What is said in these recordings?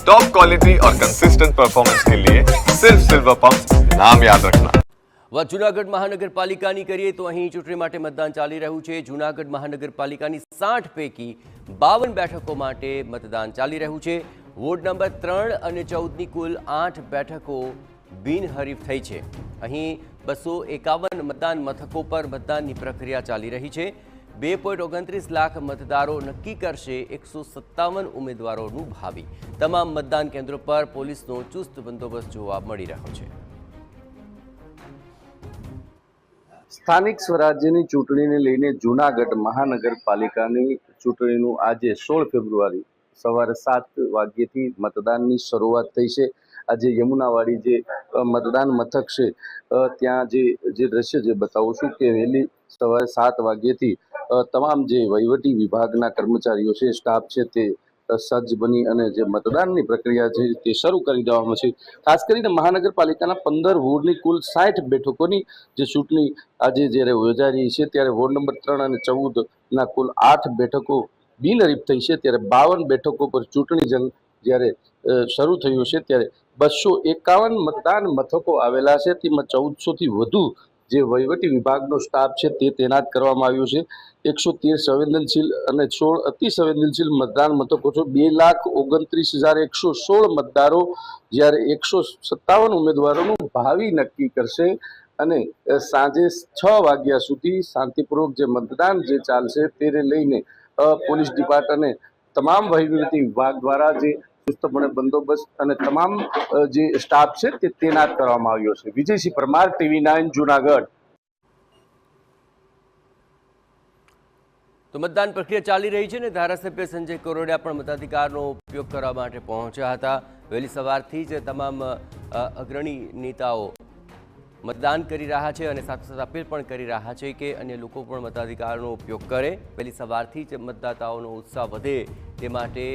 Top quality और consistent performance के लिए सिर्फ सिल्वर पंप नाम याद रखना। जूनागढ़ महानगरपालिकानी करिए तो અહીં ચૂંટણી માટે મતદાન ચાલી રહ્યું છે। જૂનાગઢ મહાનગરપાલિકાની 60 પૈકી 52 બેઠકો માટે મતદાન ચાલી રહ્યું છે। વોર્ડ નંબર 3 અને 14ની કુલ 8 બેઠકો બિનહરીફ થઈ છે। અહીં 251 મતદાન મથકો પર મતદાનની પ્રક્રિયા ચાલી રહી છે। 2.29 લાખ મતદારો નક્કી કરશે 157 ઉમેદવારોનું ભાવિ। તમામ મતદાન કેન્દ્રો પર પોલીસનો ચુસ્ત બંદોબસ્ત જોવા મળી રહ્યો છે। સ્થાનિક સ્વરાજ્યની ચૂંટણીને લઈને જૂનાગઢ મહાનગરપાલિકાની ચૂંટણીનું આજે 16 ફેબ્રુઆરી સવારે 7 વાગ્યેથી મતદાનની શરૂઆત થઈ છે। આજે યમુનાવાડી જે મતદાન મથક છે ત્યાં જે દ્રશ્ય જે બતાવું છું કે વહેલી સવારે 7 વાગ્યેથી તમામ જે વહીવટી વિભાગના કર્મચારીઓ છે, સ્ટાફ છે, તે સજ્જ બની અને જે મતદાનની પ્રક્રિયા છે તે શરૂ કરી દેવામાં છે। ખાસ કરીને મહાનગરપાલિકાના 15 વોર્ડની કુલ 60 બેઠકોની જે ચૂંટણી આજે જ્યારે યોજાઈ રહી છે ત્યારે વોર્ડ નંબર 3 અને 14ના કુલ 8 બેઠકો બિનહરીફ થઈ છે। ત્યારે 52 બેઠકો પર ચૂંટણી જંગ જ્યારે શરૂ થયું છે ત્યારે 251 મતદાન મથકો આવેલા છે। તેમાં 1400થી વધુ જે વહીવટી વિભાગનો સ્ટાફ છે તે તૈનાત કરવામાં આવ્યો છે। 113 સંવેદનશીલ અને 16 અતિ સંવેદનશીલ મતદાન મથકો છે। 2,29,116 મતદારો જ્યારે 157 ઉમેદવારોનું ભાવિ નક્કી કરશે અને સાંજે 6 વાગ્યા સુધી શાંતિપૂર્વક જે મતદાન જે ચાલશે તેને લઈને પોલીસ ડિપાર્ટમેન્ટ અને તમામ વહીવટી વિભાગ દ્વારા જે ચુસ્તપણે બંદોબસ્ત અને તમામ જે સ્ટાફ છે તે તૈનાત કરવામાં આવ્યો છે। વિજયસિંહ પરમાર, TV9 જૂનાગઢ। તો મતદાન પ્રક્રિયા ચાલી રહી છે ને ધારાસભ્ય સંજય કરોડિયા પણ મતાધિકારનો ઉપયોગ કરવા માટે પહોંચ્યા હતા। વહેલી સવારથી જ તમામ અગ્રણી નેતાઓ મતદાન કરી રહ્યા છે અને સાથે સાથે અપીલ પણ કરી રહ્યા છે કે અન્ય લોકો પણ મતાધિકારનો ઉપયોગ કરે। વહેલી સવારથી જ મતદાતાઓનો ઉત્સાહ વધે તે માટે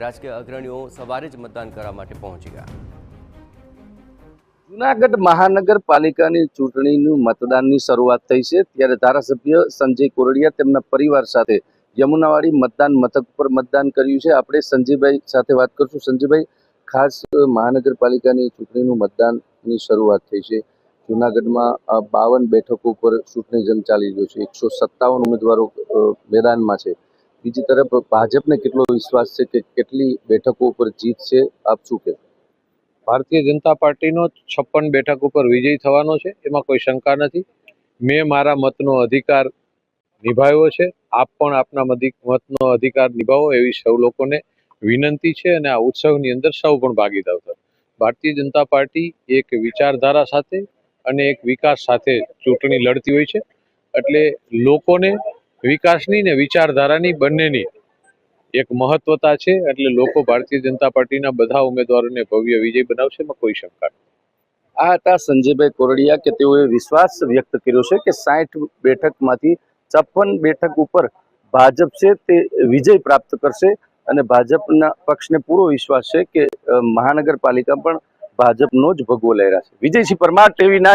રાજકીય અગ્રણીઓ સવારે જ મતદાન કરવા માટે પહોંચી ગયા। જૂનાગઢ મહાનગરપાલિકાની ચૂંટણીનું મતદાનની શરૂઆત થઈ છે ત્યારે ધારાસભ્ય સંજય કોરડિયા તેમના પરિવાર સાથે યમુનાવાડી મતદાન મથક પર મતદાન કર્યું છે। આપણે સંજયભાઈ સાથે વાત કરશું। સંજયભાઈ, ખાસ મહાનગરપાલિકાની ચૂંટણીનું મતદાનની શરૂઆત થઈ છે। જૂનાગઢમાં 52 બેઠકો પર ચૂંટણી જંગ ચાલી રહ્યો છે। 157 ઉમેદવારો મેદાનમાં છે। બીજી તરફ ભાજપને કેટલો વિશ્વાસ છે કે કેટલી બેઠકો પર જીત છે, આપ શું કહેશો? ભારતીય જનતા પાર્ટીનો 56 બેઠકો પર વિજય થવાનો છે, એમાં કોઈ શંકા નથી। મેં મારા મતનો અધિકાર નિભાવ્યો છે, આપ પણ આપના મતનો અધિકાર નિભાવો એવી સૌ લોકોને વિનંતી છે અને આ ઉત્સવની અંદર સૌ પણ ભાગીદાર થાય। ભારતીય જનતા પાર્ટી એક વિચારધારા સાથે અને એક વિકાસ સાથે ચૂંટણી લડતી હોય છે, એટલે લોકોને વિકાસની ને વિચારધારાની બંનેની એક મહત્વતા છે। એટલે લોકો ભારતીય જનતા પાર્ટીના બધા ઉમેદવારોને ભવ્ય વિજય બનાવશે, એમાં કોઈ શંકા નથી। આ હતા સંજયભાઈ કોરડિયા કે તેઓએ વિશ્વાસ વ્યક્ત કર્યો છે કે 60 બેઠકમાંથી 56 બેઠક ઉપર ભાજપ છે તે વિજય પ્રાપ્ત કરશે અને ભાજપના પક્ષને પૂરો વિશ્વાસ છે કે મહાનગરપાલિકા પણ ભાજપનો જ ભગવો લહેરાશે। વિજયસિંહ પરમાર, TV9।